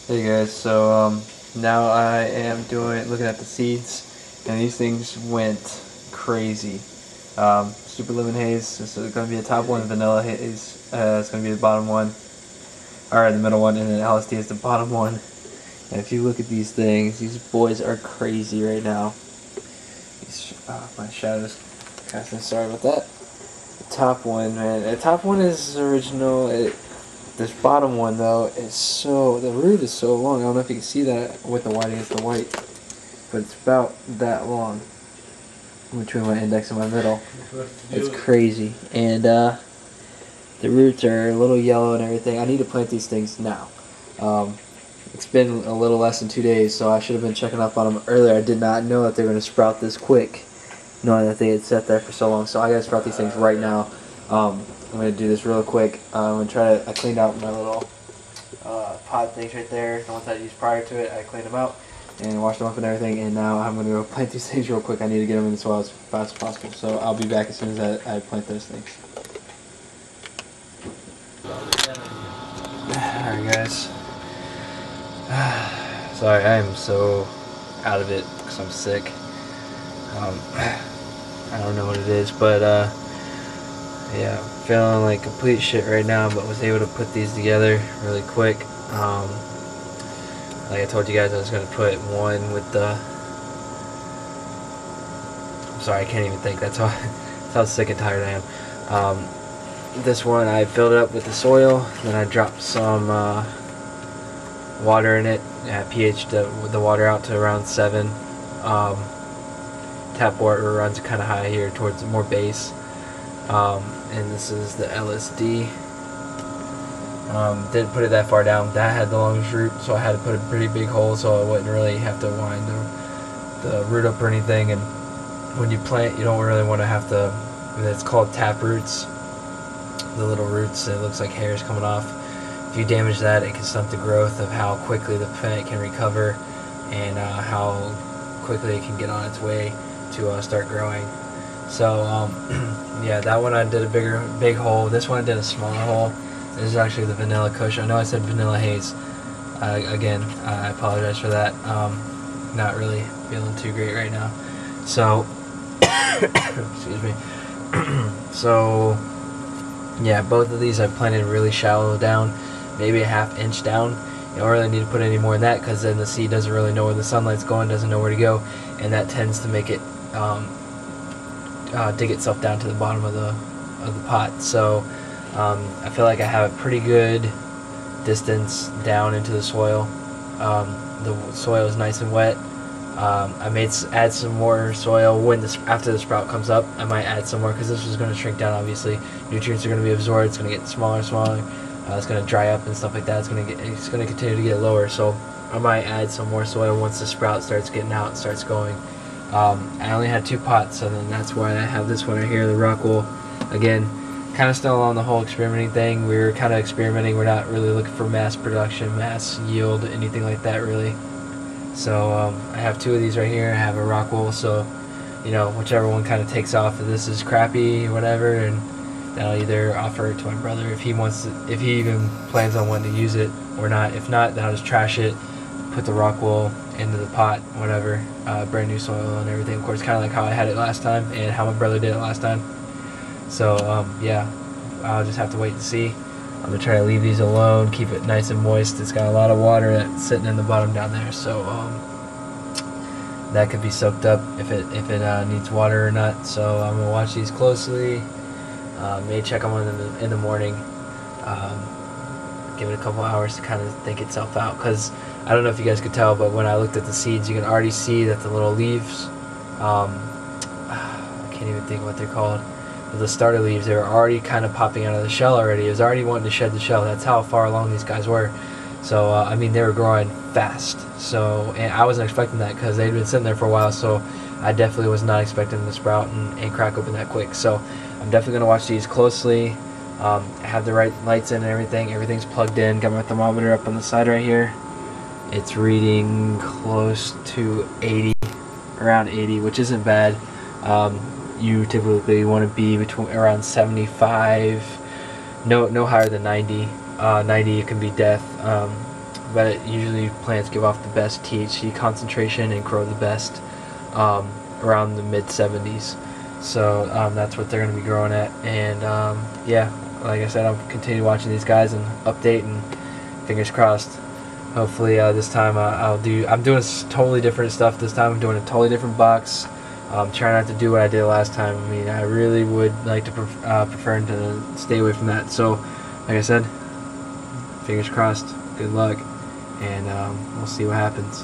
Hey guys, so now I am looking at the seeds, and these things went crazy. Super Lemon Haze is going to be the top one, Vanilla Haze is going to be the bottom one, or the middle one, and then LSD is the bottom one. And if you look at these things, these boys are crazy right now. My shadow's casting, sorry about that. The top one, man, the top one is original. This bottom one though is the root is so long. I don't know if you can see that with the white against the white, but it's about that long between my index and my middle. It's crazy, and the roots are a little yellow and everything. I need to plant these things now. It's been a little less than 2 days, so I should have been checking up on them earlier. I did not know that they were going to sprout this quick, knowing that they had sat there for so long. So I got to sprout these things right now. I'm going to do this real quick. I'm going to I cleaned out my little pot things right there. The ones I used prior to it, I cleaned them out and washed them up and everything. And now I'm going to go plant these things real quick. I need to get them in the soil as fast as possible. So I'll be back as soon as I plant those things. Alright guys. Sorry, I am so out of it because I'm sick. I don't know what it is, but yeah, I'm feeling like complete shit right now, but was able to put these together really quick. Like I told you guys, I was going to put one with the... I'm sorry, I can't even think. That's how sick and tired I am. This one, I filled it up with the soil, then I dropped some water in it. I pH'd the water out to around 7. Tap water runs kind of high here towards more base. And this is the LSD. Didn't put it that far down. That had the longest root, so I had to put a pretty big hole so I wouldn't really have to wind the root up or anything. And when you plant, you don't really want to have to. It's called tap roots. The little roots, it looks like hairs coming off. If you damage that, it can stunt the growth of how quickly the plant can recover and how quickly it can get on its way to start growing. So yeah, that one I did a big hole. This one I did a smaller hole. This is actually the Vanilla Kush. I know I said Vanilla Haze. Again, I apologize for that. Not really feeling too great right now. So excuse me. So yeah, both of these I planted really shallow down, maybe a ½ inch down. You don't really need to put any more than that, because then the seed doesn't really know where the sunlight's going, doesn't know where to go, and that tends to make it dig itself down to the bottom of the pot. So I feel like I have a pretty good distance down into the soil. The soil is nice and wet. I may add some more soil after the sprout comes up. I might add some more, because this is going to shrink down. Obviously, nutrients are going to be absorbed. It's going to get smaller and smaller. It's going to dry up and stuff like that. It's going to continue to get lower. So I might add some more soil once the sprout starts getting out, starts going. I only had 2 pots, so then that's why I have this one right here, the Rockwool. Again, kind of still on the whole experimenting thing. We're kind of experimenting. We're not really looking for mass production, mass yield, anything like that really. So I have 2 of these right here. I have a Rockwool, so you know, whichever one kind of takes off, if this is crappy or whatever, and then I'll either offer it to my brother if he wants to, if he even plans on wanting to use it or not. If not, then I'll just trash it, put the Rockwool into the pot, whatever, brand new soil and everything. Of course, kind of like how I had it last time and how my brother did it last time. So yeah, I'll just have to wait and see. I'm gonna try to leave these alone, keep it nice and moist. It's got a lot of water that's sitting in the bottom down there, so that could be soaked up if it needs water or not. So I'm gonna watch these closely. May check them on in the morning. Give it a couple hours to kind of think itself out, because I don't know if you guys could tell, but when I looked at the seeds, you can already see that the little leaves, I can't even think what they're called, but the starter leaves, they were already kind of popping out of the shell already. It was already wanting to shed the shell. That's how far along these guys were. So I mean, they were growing fast. So, and I wasn't expecting that, because they'd been sitting there for a while. So I definitely was not expecting them to sprout and crack open that quick. So I'm definitely going to watch these closely. I have the right lights in and everything. Everything's plugged in. Got my thermometer up on the side right here. It's reading close to 80, around 80, which isn't bad. You typically want to be between around 75, no higher than 90. 90 it can be death. but usually plants give off the best THC concentration and grow the best around the mid 70s. So that's what they're going to be growing at. And yeah, like I said, I'll continue watching these guys and update, and fingers crossed. Hopefully this time I'm doing totally different stuff this time. I'm doing a totally different box. Trying not to do what I did last time. I mean, I really would like to prefer to stay away from that. So, like I said, fingers crossed, good luck, and we'll see what happens.